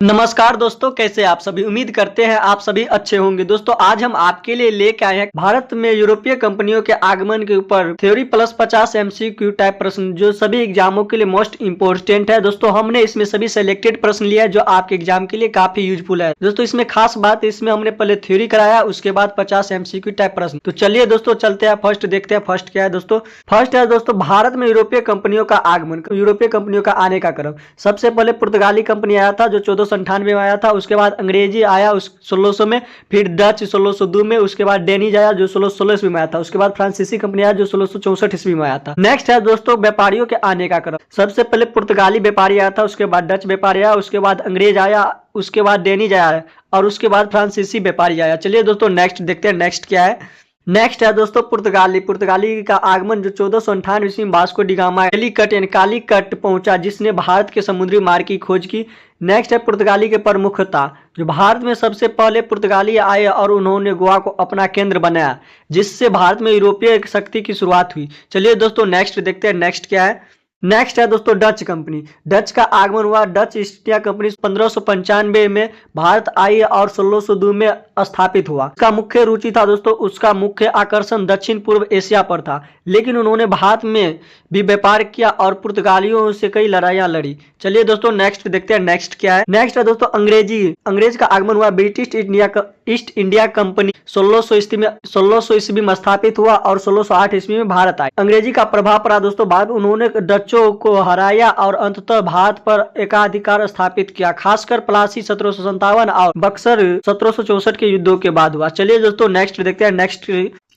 नमस्कार दोस्तों, कैसे आप सभी। उम्मीद करते हैं आप सभी अच्छे होंगे। दोस्तों आज हम आपके लिए लेके आए हैं भारत में यूरोपीय कंपनियों के आगमन के ऊपर थ्योरी प्लस 50 एमसीक्यू टाइप प्रश्न जो सभी एग्जामों के लिए मोस्ट इंपोर्टेंट है। दोस्तों हमने इसमें सभी सिलेक्टेड प्रश्न लिया है जो आपके एग्जाम के लिए काफी यूजफुल है। दोस्तों इसमें खास बात, इसमें हमने पहले थ्योरी कराया, उसके बाद 50 एमसीक्यू टाइप प्रश्न। तो चलिए दोस्तों चलते हैं, फर्स्ट देखते हैं फर्स्ट क्या है। दोस्तों फर्स्ट है दोस्तों भारत में यूरोपीय कंपनियों का आगमन, यूरोपीय कंपनियों का आने का क्रम। सबसे पहले पुर्तगाली कंपनी आया था जो 1498 में आया था। उसके बाद अंग्रेजी आया 1600 में, फिर डच 1602 में, उसके बाद डेनिज आया जो 1616 ईस्वी में आया था। उसके बाद फ्रांसीसी कंपनी आया जो 1664 ईस्वी में आया था। नेक्स्ट है दोस्तों व्यापारियों के आने का क्रम। सबसे पहले पुर्तगाली व्यापारी आया था, उसके बाद डच व्यापारी आया, उसके बाद अंग्रेज आया, उसके बाद डेनिज आया और उसके बाद फ्रांसीसी व्यापारी आया। चलिए दोस्तों नेक्स्ट देखते हैं, नेक्स्ट क्या है। नेक्स्ट है दोस्तों पुर्तगाली का आगमन जो 1498 ईस्वी में वास्को डी गामा कालीकट पहुंचा, जिसने भारत के समुद्री मार्ग की खोज की। नेक्स्ट है पुर्तगाली के प्रमुखता, जो भारत में सबसे पहले पुर्तगाली आए और उन्होंने गोवा को अपना केंद्र बनाया, जिससे भारत में यूरोपीय शक्ति की शुरुआत हुई। चलिए दोस्तों नेक्स्ट देखते हैं, नेक्स्ट क्या है। नेक्स्ट है दोस्तों डच कंपनी। डच का आगमन हुआ, डच ईस्ट इंडिया कंपनी 1595 में भारत आई और 1602 में स्थापित हुआ। उसका मुख्य रुचि था दोस्तों, उसका मुख्य आकर्षण दक्षिण पूर्व एशिया पर था, लेकिन उन्होंने भारत में भी व्यापार किया और पुर्तगालियों से कई लड़ाइयां लड़ी। चलिए दोस्तों नेक्स्ट देखते हैं, नेक्स्ट क्या है। नेक्स्ट है दोस्तों अंग्रेज का आगमन हुआ। ब्रिटिश ईस्ट इंडिया कंपनी 1600 ईस्वी में स्थापित हुआ और 1608 ईस्वी में भारत आई। अंग्रेजी का प्रभाव पड़ा दोस्तों, बाद उन्होंने डचों को हराया और अंततः भारत पर एकाधिकार स्थापित किया, खासकर प्लासी 1757 और बक्सर 1764 के युद्धों के बाद हुआ। चलिए दोस्तों नेक्स्ट देखते हैं,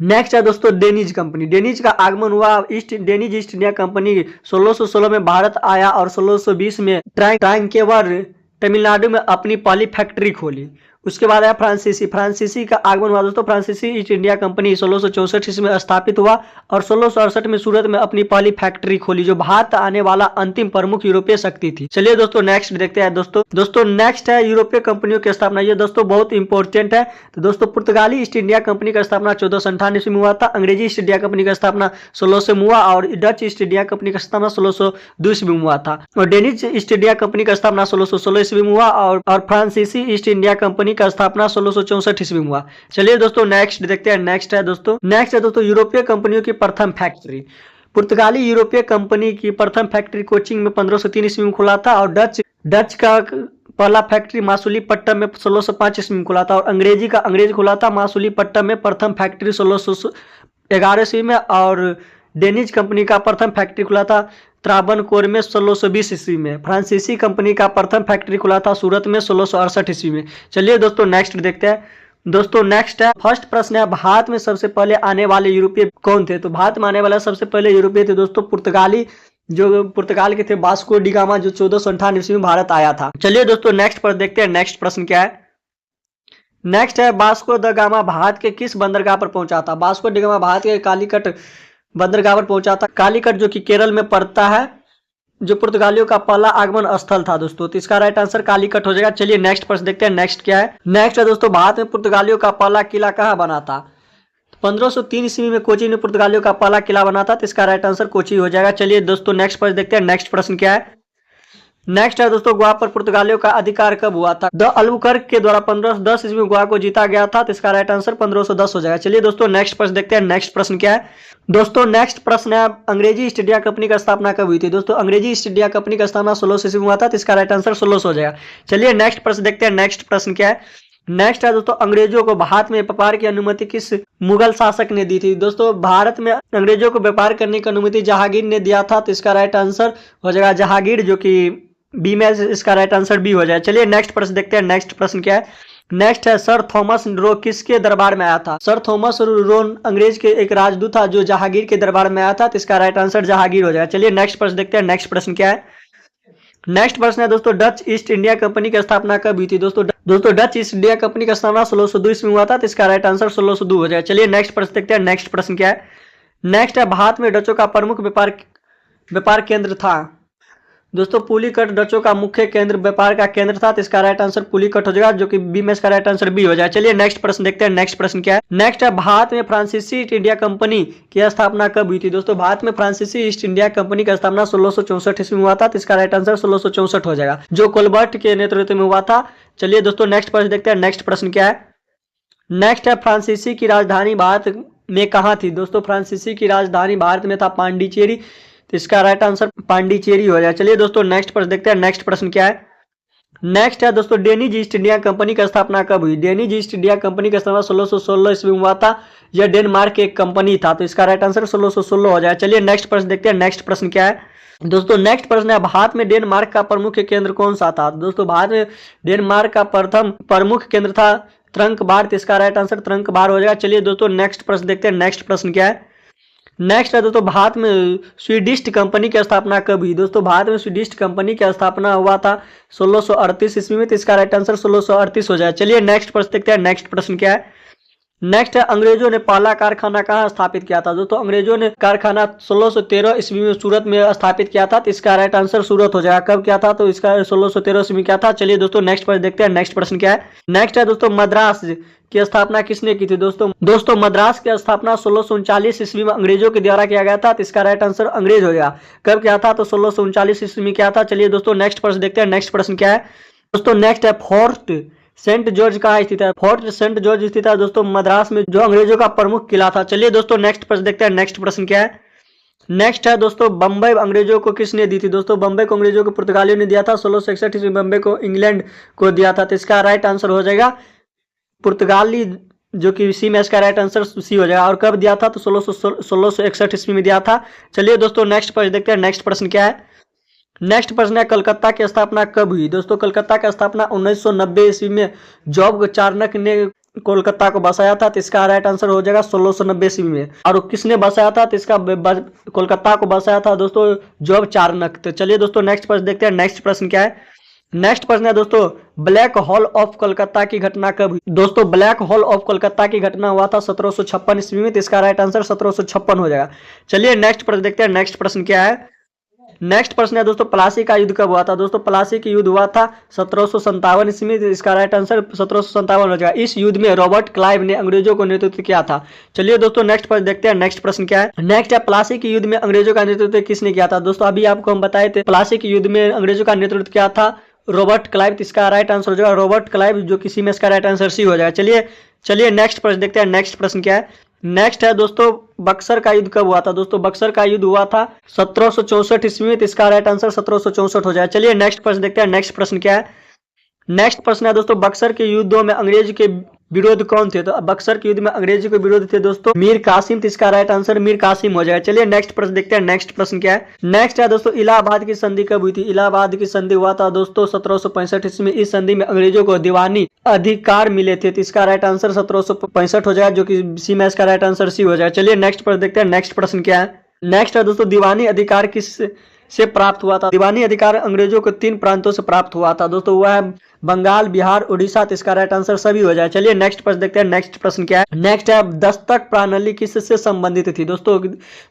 नेक्स्ट है दोस्तों डेनिज कंपनी। डेनिज का आगमन हुआ। डेनिज ईस्ट इंडिया कंपनी 1616 में भारत आया और 1620 में ट्रांकेवर तमिलनाडु में अपनी पहली फैक्ट्री खोली। उसके बाद आया फ्रांसीसी का आगमन हुआ दोस्तों। फ्रांसीसी ईस्ट इंडिया कंपनी 1664 ईस्वी में स्थापित हुआ और 1668 में सूरत में अपनी पहली फैक्ट्री खोली, जो भारत आने वाला अंतिम प्रमुख यूरोपीय शक्ति थी। चलिए दोस्तों नेक्स्ट देखते हैं। दोस्तों नेक्स्ट है यूरोपीय कंपनियों की स्थापना। ये दोस्तों बहुत इंपॉर्टेंट है। तो दोस्तों पुर्तगाली ईस्ट इंडिया कंपनी का स्थापना 1498 ईस्वी में हुआ था। अंग्रेजी ईस्ट इंडिया कंपनी का स्थापना 1600 में हुआ और डच ईस्ट इंडिया कंपनी का स्थापना 1602 ईस्वी में हुआ था। और डेनिज ईस्ट इंडिया कंपनी का स्थापना 1616 ईस्वी में हुआ और फ्रांसीसी ईस्ट इंडिया कंपनी का स्थापना 1664 ईस्वी में हुआ। चलिए दोस्तों नेक्स्ट देखते हैं, नेक्स्ट है दोस्तों यूरोपीय कंपनियों की प्रथम फैक्ट्री। पुर्तगाली यूरोपीय कंपनी की प्रथम फैक्ट्री कोचिंग में 1503 ईस्वी में खुला था और डच का पहला फैक्ट्री मासुलीपट्टम में 1605 ईस्वी में खुला था और अंग्रेज खुला था मासुलीपट्टम में प्रथम फैक्ट्री 1611 ईस्वी में और डेनिज कंपनी का प्रथम फैक्ट्री खुला था त्रावणकोर में 1620 ईस्वी में। फ्रांसीसी कंपनी का प्रथम फैक्ट्री खुला था सूरत में 1668 ईस्वी में। चलिए दोस्तों नेक्स्ट देखते हैं। दोस्तों नेक्स्ट है, फर्स्ट प्रश्न है भारत में सबसे पहले आने वाले यूरोपीय कौन थे। तो भारत में आने वाला सबसे पहले यूरोपीय थे दोस्तों पुर्तगाली, जो पुर्तगाल के थे वास्को डी गामा, जो 1498 ईस्वी में भारत आया था। चलिए दोस्तों नेक्स्ट पर देखते हैं, नेक्स्ट प्रश्न क्या है। नेक्स्ट है वास्को द गामा भारत के किस बंदरगाह पर पहुंचा था। वास्को डी गामा भारत के कालीकट बंदरगाह पर पहुंचा था। कालीकट जो कि केरल में पड़ता है, जो पुर्तगालियों का पहला आगमन स्थल था दोस्तों। तो इसका राइट आंसर कालीकट हो जाएगा। चलिए नेक्स्ट प्रश्न देखते हैं, नेक्स्ट क्या है। नेक्स्ट है दोस्तों भारत में पुर्तगालियों का पहला किला कहाँ बना था। 1503 ईस्वी में कोची में पुर्तगालियों का पहला किला बना था। तो इसका राइट आंसर कोची हो जाएगा। चलिए दोस्तों नेक्स्ट प्रश्न देखते हैं, नेक्स्ट प्रश्न क्या है। नेक्स्ट है दोस्तों गोवा पर पुर्तगालियों का अधिकार कब हुआ था। द अल्बुकर्क के द्वारा 1510 ईस्वी में गोवा को जीता गया था। तो इसका राइट आंसर 1510 हो जाएगा। चलिए दोस्तों नेक्स्ट प्रश्न देखते हैं, नेक्स्ट प्रश्न क्या है। दोस्तों नेक्स्ट प्रश्न है अंग्रेजी ईस्ट इंडिया कंपनी का स्थापना कब हुई थी। दोस्तों अंग्रेजी ईस्ट इंडिया कंपनी का स्थापना 1600 ईस्वी में हुआ था। तो इसका राइट आंसर 1600 हो जाएगा। चलिए नेक्स्ट प्रश्न देखते हैं, नेक्स्ट प्रश्न क्या है। नेक्स्ट है दोस्तों अंग्रेजों को भारत में व्यापार की अनुमति किस मुगल शासक ने दी थी। दोस्तों भारत में अंग्रेजों को व्यापार करने की अनुमति जहांगीर ने दिया था। तो इसका राइट आंसर हो जाएगा जहांगीर, जो कि बी में, इसका राइट आंसर बी हो जाए। चलिए नेक्स्ट प्रश्न देखते हैं, नेक्स्ट प्रश्न क्या है। नेक्स्ट है सर थॉमस रो किसके दरबार में आया था। सर थॉमस रोन अंग्रेज के एक राजदूत था जो जहांगीर के दरबार में आया था। तो इसका राइट आंसर जहांगीर हो जाएगा। चलिए नेक्स्ट प्रश्न देखते हैं, नेक्स्ट प्रश्न क्या है। नेक्स्ट प्रश्न है दोस्तों डच ईस्ट इंडिया कंपनी की स्थापना कब हुई थी। दोस्तों डच ईस्ट इंडिया कंपनी का स्थापना 1602 ईस्वी में हुआ था। तो इसका राइट आंसर 1602 हो जाएगा। चलिए नेक्स्ट प्रश्न देखते हैं, नेक्स्ट प्रश्न क्या है। नेक्स्ट है भारत में डचों का प्रमुख व्यापार केंद्र था। दोस्तों पुलिकट डचों का मुख्य केंद्र व्यापार का केंद्र था, तो इसका राइट आंसर पुलिकट हो जाएगा, जो कि बी में इसका राइट आंसर बी हो जाएगा। चलिए नेक्स्ट प्रश्न देखते हैं। नेक्स्ट प्रश्न क्या है? नेक्स्ट है, भारत में फ्रांसीसी ईस्ट इंडिया कंपनी की स्थापना कब हुई थी? दोस्तों भारत में फ्रांसीसी ईस्ट इंडिया कंपनी का स्थापना 1664 ईस्वी में हुआ था, तो इसका राइट आंसर 1664 हो जाएगा, जो कोलबर्ट के नेतृत्व में हुआ था। चलिए दोस्तों नेक्स्ट प्रश्न देखते हैं। नेक्स्ट प्रश्न क्या है? नेक्स्ट है, फ्रांसीसी की राजधानी भारत में कहाँ थी? दोस्तों फ्रांसीसी की राजधानी भारत में था पांडिचेरी, तो इसका राइट आंसर पांडिचेरी हो जाए। चलिए दोस्तों नेक्स्ट प्रश्न देखते हैं। नेक्स्ट प्रश्न क्या है? नेक्स्ट है दोस्तों, डेनिज ईस्ट इंडिया कंपनी की स्थापना कब हुई? डेनिज ईस्ट इंडिया कंपनी का स्थापना 1616 ईस्वी में हुआ था। यह डेनमार्क की एक कंपनी था, तो इसका राइट आंसर 1616 हो जाए। चलिए नेक्स्ट प्रश्न देखते हैं। नेक्स्ट प्रश्न क्या है? दोस्तों नेक्स्ट प्रश्न है, भारत में डेनमार्क का प्रमुख केंद्र कौन सा था? दोस्तों भारत में डेनमार्क का प्रथम प्रमुख केंद्र था तरंकबार, तो इसका राइट आंसर तरंकबार हो जाएगा। चलिए दोस्तों नेक्स्ट प्रश्न देखते हैं। नेक्स्ट प्रश्न क्या है? नेक्स्ट है दोस्तों, भारत में स्वीडिश कंपनी की स्थापना कब हुई? दोस्तों भारत में स्वीडिश कंपनी की स्थापना हुआ था 1638 ईस्वी में, तो इसका राइट आंसर 1638 हो जाए। चलिए नेक्स्ट प्रश्न देखते हैं। नेक्स्ट प्रश्न क्या है? नेक्स्ट है, अंग्रेजों ने पहला कारखाना कहाँ स्थापित किया था? दोस्तों अंग्रेजों ने कारखाना 1613 ईस्वी में सूरत में स्थापित किया था, तो इसका राइट आंसर सूरत हो जाएगा। कब किया था? तो इसका 1613 ईस्वी में क्या था। चलिए दोस्तों नेक्स्ट प्रश्न देखते हैं। नेक्स्ट प्रश्न क्या है? नेक्स्ट है दोस्तों, मद्रास की स्थापना किसने की थी? दोस्तों मद्रास की स्थापना 1639 ईस्वी में अंग्रेजों के द्वारा किया गया था, तो इसका राइट आंसर अंग्रेज हो गया। कब किया था? तो 1639 ईस्वी में क्या था। चलिए दोस्तों नेक्स्ट प्रश्न देखते हैं। नेक्स्ट प्रश्न क्या है? दोस्तों नेक्स्ट है, फोर्ट सेंट जॉर्ज कहाँ स्थित है? फोर्ट सेंट जॉर्ज स्थित है दोस्तों मद्रास में, जो अंग्रेजों का प्रमुख किला था। चलिए दोस्तों नेक्स्ट प्रश्न देखते हैं। नेक्स्ट प्रश्न क्या है? नेक्स्ट है दोस्तों, बम्बई अंग्रेजों को किसने दी थी? दोस्तों बम्बई को अंग्रेजों को पुर्तगालियों ने दिया था 1661 ईस्वी में, बम्बई को इंग्लैंड को दिया था, तो इसका राइट आंसर हो जाएगा पुर्तगाली, जो कि सी में इसका राइट आंसर सी हो जाएगा। और कब दिया था? तो 1661 ईस्वी में दिया था। चलिए दोस्तों नेक्स्ट प्रश्न देखते हैं। नेक्स्ट प्रश्न क्या है? नेक्स्ट प्रश्न है, कलकत्ता की स्थापना कब हुई? दोस्तों कलकत्ता की स्थापना 1990 ईस्वी में जॉब चार्नक ने कोलकाता को बसाया था, तो इसका राइट आंसर हो जाएगा 1690 ईस्वी में। और किसने बसाया था? तो इसका कोलकाता को बसाया था दोस्तों जॉब चार्नक। तो चलिए दोस्तों नेक्स्ट प्रश्न देखते हैं। नेक्स्ट प्रश्न क्या है? नेक्स्ट प्रश्न है दोस्तों, ब्लैक होल ऑफ कोलकाता की घटना कब हुई? दोस्तों ब्लैक होल ऑफ कोलकाता की घटना हुआ था 1756 ईस्वी में, तो इसका राइट आंसर 1756 हो जाएगा। चलिए नेक्स्ट प्रश्न देखते हैं। नेक्स्ट प्रश्न क्या है? नेक्स्ट प्रश्न है दोस्तों, प्लासी का युद्ध कब हुआ था? दोस्तों प्लासी का युद्ध हुआ था 1757 ईस्वी में, इसका राइट आंसर 1757 हो जाएगा। इस युद्ध में रॉबर्ट क्लाइव ने अंग्रेजों को नेतृत्व किया था। चलिए दोस्तों नेक्स्ट प्रश्न देखते हैं। नेक्स्ट प्रश्न क्या है? नेक्स्ट है, प्लासी के युद्ध में अंग्रेजों का नेतृत्व किसने किया था? दोस्तों अभी आपको हम बताए थे, प्लासी के युद्ध में अंग्रेजों का नेतृत्व किया था रॉबर्ट क्लाइव, इसका राइट आंसर हो जाएगा रॉबर्ट क्लाइव, जो किसी में इसका राइट आंसर सी हो जाएगा। चलिए नेक्स्ट प्रश्न देखते हैं। नेक्स्ट प्रश्न क्या है? नेक्स्ट है दोस्तों, बक्सर का युद्ध कब हुआ था? दोस्तों बक्सर का युद्ध हुआ था 1764 ईस्वी में, तो इसका राइट आंसर 1764 हो जाए। चलिए नेक्स्ट प्रश्न देखते हैं। नेक्स्ट प्रश्न क्या है? नेक्स्ट प्रश्न है दोस्तों, बक्सर के युद्धों में अंग्रेज के विरोध कौन थे? तो बक्सर के युद्ध में अंग्रेजी के विरोध थे दोस्तों मीर कासिम, तो इसका राइट आंसर मीर कासिम हो जाएगा। चलिए नेक्स्ट प्रश्न देखते हैं। नेक्स्ट प्रश्न क्या है? नेक्स्ट है दोस्तों, इलाहाबाद की संधि कब हुई थी? इलाहाबाद की संधि हुआ था दोस्तों 1765 ईस्वी में। इस संधि में अंग्रेजों को दीवानी अधिकार मिले थे, तो इसका राइट आंसर 1765 हो जाएगा, जो कि सी में इसका राइट आंसर सी हो जाएगा। चलिए नेक्स्ट प्रश्न देखते हैं। नेक्स्ट प्रश्न क्या है? नेक्स्ट है दोस्तों, दीवानी अधिकार किस से प्राप्त हुआ था? दीवानी अधिकार अंग्रेजों को 3 प्रांतों से प्राप्त हुआ था दोस्तों, वह है बंगाल, बिहार, उड़ीसा, तो इसका राइट आंसर सभी हो जाए। चलिए नेक्स्ट प्रश्न देखते हैं। नेक्स्ट प्रश्न क्या है? नेक्स्ट है, दस्तक प्रणाली किससे संबंधित थी? दोस्तों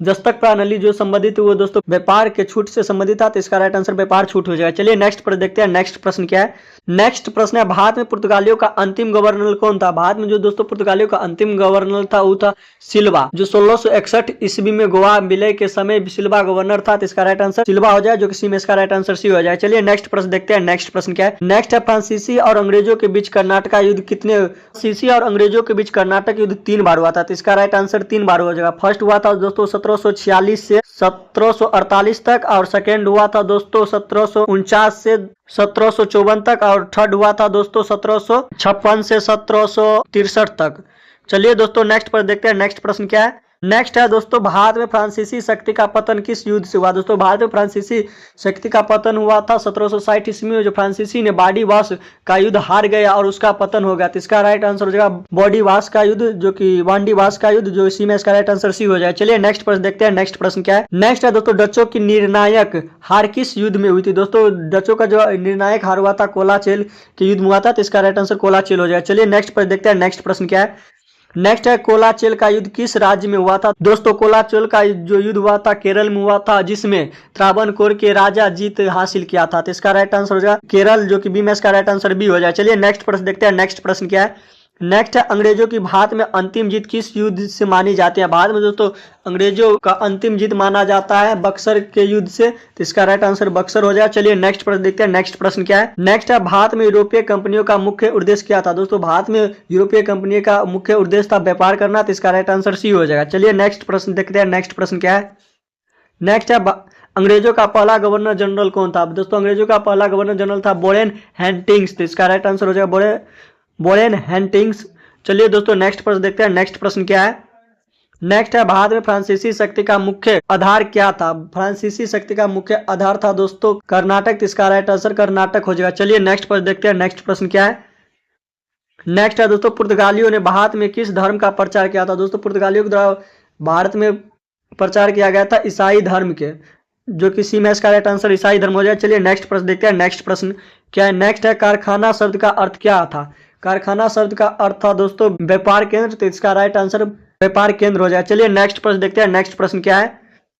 दस्तक प्रणाली जो संबंधित वो दोस्तों व्यापार के छूट से संबंधित था, तो इसका राइट आंसर व्यापार छूट हो जाएगा। चलिए नेक्स्ट प्रश्न देखते हैं। नेक्स्ट प्रश्न क्या है? नेक्स्ट प्रश्न है, भारत में पुर्तगालियों का अंतिम गवर्नर कौन था? भारत में जो दोस्तों पुर्तगालियों का अंतिम गवर्नर था वो था सिल्वा, जो 1661 ईस्वी में गोवा विलय के समय सिल्वा गवर्नर था, तो इसका राइट आंसर सिल्वा हो जाए, जो कि सी में इसका राइट आंसर सी हो जाए। चलिए नेक्स्ट प्रश्न देखते हैं। नेक्स्ट प्रश्न क्या है? नेक्स्ट है, फ्रांसीसी और अंग्रेजों के बीच कर्नाटक युद्ध कितने? फ्रांसीसी और अंग्रेजों के बीच कर्नाटक युद्ध 3 बार हुआ था, तो इसका राइट आंसर 3 बार हो जाएगा। फर्स्ट हुआ था दोस्तों 1746 से 1748 तक, और सेकेंड हुआ था दोस्तों 1749 से 1754 तक, और थर्ड हुआ था दोस्तों 1756 से 1763 तक। चलिए दोस्तों नेक्स्ट पर देखते हैं। नेक्स्ट प्रश्न क्या है? नेक्स्ट है दोस्तों, भारत में फ्रांसीसी शक्ति का पतन किस युद्ध से हुआ? दोस्तों भारत में फ्रांसीसी शक्ति का पतन हुआ था 1760 ईस्वी में, जो फ्रांसीसी ने बाडी वाश का युद्ध हार गया और उसका पतन हो गया, तो इसका राइट आंसर हो जाएगा बॉडी वाश का युद्ध, जो कि वांडी वाश का युद्ध, जो इसी में इसका राइट आंसर सी हो जाए। चलिए नेक्स्ट प्रश्न देखते हैं। नेक्स्ट प्रश्न क्या है? नेक्स्ट है दोस्तों, डचों की निर्णायक हार किस युद्ध में हुई थी? दोस्तों डचों का जो निर्णायक हार हुआ था कोलाचेल के युद्ध में हुआ था, तो इसका राइट आंसर कोलाचेल हो जाए। चलिए नेक्स्ट प्रश्न देखते हैं। नेक्स्ट प्रश्न क्या है? नेक्स्ट है कोलाचेल का युद्ध किस राज्य में हुआ था? दोस्तों कोलाचेल का जो युद्ध हुआ था केरल में हुआ था, जिसमें त्रावणकोर के राजा जीत हासिल किया था। तो इसका राइट आंसर हो जाएगा केरल, जो कि बी में इसका राइट आंसर बी हो जाए। चलिए नेक्स्ट प्रश्न देखते हैं। नेक्स्ट प्रश्न क्या है? नेक्स्ट है अंग्रेजों की भारत में अंतिम जीत किस युद्ध से मानी जाती है? भारत में दोस्तों अंग्रेजों का अंतिम जीत माना जाता है बक्सर के युद्ध से। तो इसका राइट आंसर बक्सर हो जाए। चलिए नेक्स्ट प्रश्न देखते हैं। नेक्स्ट प्रश्न क्या है? नेक्स्ट है भारत में यूरोपीय कंपनियों का मुख्य उद्देश्य क्या था? दोस्तों भारत में यूरोपीय कंपनी का मुख्य उद्देश्य था व्यापार करना। तो इसका राइट आंसर सी हो जाएगा। चलिए नेक्स्ट प्रश्न देखते हैं। नेक्स्ट प्रश्न क्या है? नेक्स्ट है अंग्रेजों का पहला गवर्नर जनरल कौन था? दोस्तों अंग्रेजों का पहला गवर्नर जनरल था वॉरेन हेस्टिंग्स। तो इसका राइट आंसर हो जाएगा वॉरेन हेस्टिंग्स। चलिए दोस्तों नेक्स्ट प्रश्न देखते हैं। नेक्स्ट प्रश्न क्या है? नेक्स्ट है भारत में फ्रांसीसी शक्ति का मुख्य आधार क्या था? फ्रांसीसी शक्ति का मुख्य आधार था दोस्तों कर्नाटक। तो इसका राइट आंसर कर्नाटक हो जाएगा। चलिए नेक्स्ट प्रश्न देखते हैं। नेक्स्ट प्रश्न क्या है? नेक्स्ट है दोस्तों पुर्तगालियों ने भारत में किस धर्म का प्रचार किया था? दोस्तों पुर्तगालियों के द्वारा भारत में प्रचार किया गया था ईसाई धर्म के, जो कि सी में इसका राइट आंसर ईसाई धर्म हो जाए। चलिए नेक्स्ट प्रश्न देखते हैं। नेक्स्ट प्रश्न क्या है? नेक्स्ट है कारखाना शब्द का अर्थ क्या था? कारखाना शब्द का अर्थ था दोस्तों व्यापार केंद्र। तो इसका राइट आंसर व्यापार केंद्र हो जाए। चलिए नेक्स्ट प्रश्न देखते हैं। नेक्स्ट प्रश्न क्या है?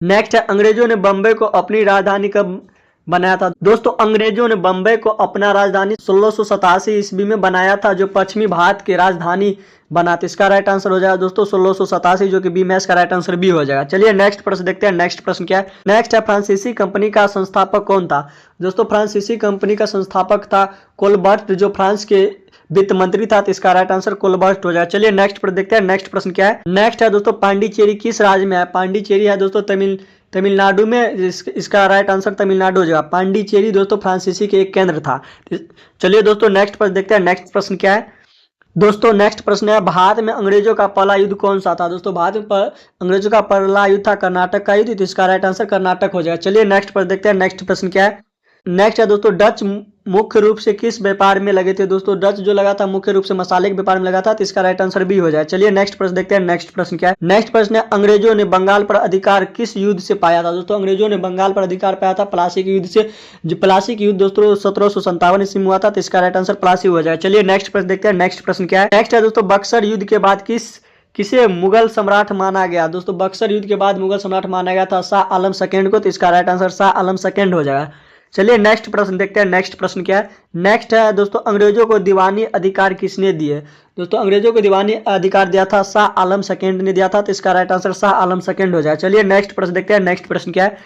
नेक्स्ट है अंग्रेजों ने बम्बई को अपनी राजधानी कब बनाया था? दोस्तों अंग्रेजों ने बम्बई को अपना राजधानी 1687 ईस्वी में बनाया था, जो पश्चिमी भारत की राजधानी बना था। इसका राइट आंसर हो जाएगा दोस्तों 1687, जो कि बी में इसका राइट आंसर बी हो जाएगा। चलिए नेक्स्ट प्रश्न देखते हैं। नेक्स्ट प्रश्न क्या है? नेक्स्ट है फ्रांसीसी कंपनी का संस्थापक कौन था? दोस्तों फ्रांसीसी कंपनी का संस्थापक था कोलबर्ट, जो फ्रांस के वित्त मंत्री था। तो इसका राइट आंसर कोलबर्ट हो जाए। चलिए नेक्स्ट प्रश्न देखते हैं। नेक्स्ट प्रश्न क्या है? नेक्स्ट है दोस्तों पांडिचेरी किस राज्य में है? पांडिचेरी है दोस्तों तमिलनाडु में। इसका राइट आंसर तमिलनाडु हो जाएगा। पांडिचेरी दोस्तों फ्रांसीसी के एक केंद्र था। चलिए दोस्तों नेक्स्ट प्रश्न देखते हैं। नेक्स्ट प्रश्न क्या है? दोस्तों नेक्स्ट प्रश्न है भारत में अंग्रेजों का पहला युद्ध कौन सा था? दोस्तों भारत में अंग्रेजों का पहला युद्ध था कर्नाटक का युद्ध। तो इसका राइट आंसर कर्नाटक हो जाएगा। चलिए नेक्स्ट प्रश्न देखते हैं। नेक्स्ट प्रश्न क्या है? नेक्स्ट है दोस्तों डच मुख्य रूप से किस व्यापार में लगे थे? दोस्तों डच जो लगा था मुख्य रूप से मसाले के व्यापार में लगा था। तो इसका राइट आंसर बी हो जाए। चलिए नेक्स्ट प्रश्न देखते हैं। नेक्स्ट प्रश्न क्या है? नेक्स्ट प्रश्न है अंग्रेजों ने बंगाल पर अधिकार किस युद्ध से पाया था? दोस्तों अंग्रेजों ने बंगाल पर अधिकार पाया था प्लासी के युद्ध से। जो प्लासी के युद्ध दोस्तों 1757 ईस्वी में हुआ था। तो इसका राइट आंसर प्लासी हो जाए। चलिए नेक्स्ट प्रश्न देखते हैं। नेक्स्ट प्रश्न क्या है? नेक्स्ट है दोस्तों बक्सर युद्ध के बाद किसे मुगल सम्राट माना गया? दोस्तों बक्सर युद्ध के बाद मुगल सम्राट माना गया था शाह आलम सेकंड को। तो इसका right answer Shah Alam second हो जाएगा। चलिए नेक्स्ट प्रश्न देखते हैं। नेक्स्ट प्रश्न क्या है? नेक्स्ट है दोस्तों अंग्रेजों को दीवानी अधिकार किसने दिए? दोस्तों अंग्रेजों को दीवानी अधिकार दिया था शाह आलम सेकंड ने दिया था। तो इसका right answer Shah Alam second हो जाए। चलिए नेक्स्ट प्रश्न देखते हैं। नेक्स्ट प्रश्न क्या है?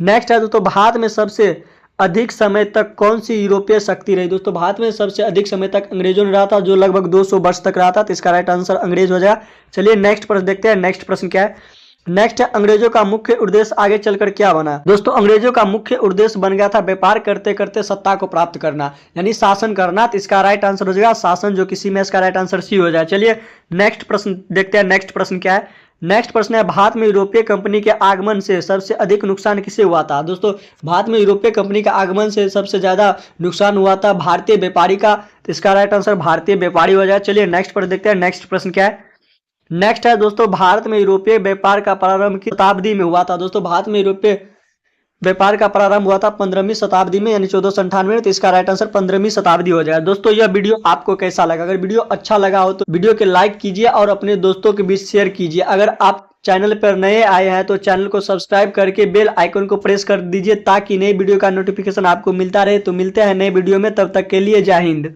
नेक्स्ट है दोस्तों भारत में सबसे अधिक समय तक कौन सी यूरोपीय शक्ति रही? दोस्तों भारत में सबसे अधिक समय तक अंग्रेजों ने रहा था, जो लगभग 200 वर्ष तक रहा था। तो इसका राइट आंसर अंग्रेज हो जाए। चलिए नेक्स्ट प्रश्न देखते हैं। नेक्स्ट प्रश्न क्या है? नेक्स्ट है अंग्रेजों का मुख्य उद्देश्य आगे चलकर क्या बना? दोस्तों अंग्रेजों का मुख्य उद्देश्य बन गया था व्यापार करते करते सत्ता को प्राप्त करना, यानी शासन करना। तो इसका राइट आंसर हो जाएगा शासन, जो किसी में इसका राइट आंसर सी हो जाए। चलिए नेक्स्ट प्रश्न देखते हैं। नेक्स्ट प्रश्न क्या है? नेक्स्ट प्रश्न है भारत में यूरोपीय कंपनी के आगमन से सबसे अधिक नुकसान किसे हुआ था? दोस्तों भारत में यूरोपीय कंपनी का आगमन से सबसे ज्यादा नुकसान हुआ था भारतीय व्यापारी का। तो इसका राइट आंसर भारतीय व्यापारी हो जाए। चलिए नेक्स्ट प्रश्न देखते हैं। नेक्स्ट प्रश्न क्या है? नेक्स्ट है दोस्तों भारत में यूरोपीय व्यापार का प्रारंभ किस शताब्दी में हुआ था? दोस्तों भारत में यूरोपीय व्यापार का प्रारंभ हुआ था 15वीं शताब्दी में, यानी 1498 में। तो इसका राइट आंसर 15वीं शताब्दी हो जाएगा। दोस्तों यह वीडियो आपको कैसा लगा? अगर वीडियो अच्छा लगा हो तो वीडियो के लाइक कीजिए और अपने दोस्तों के बीच शेयर कीजिए। अगर आप चैनल पर नए आए हैं तो चैनल को सब्सक्राइब करके बेल आइकन को प्रेस कर दीजिए, ताकि नई वीडियो का नोटिफिकेशन आपको मिलता रहे। तो मिलते हैं नए वीडियो में, तब तक के लिए जय हिंद।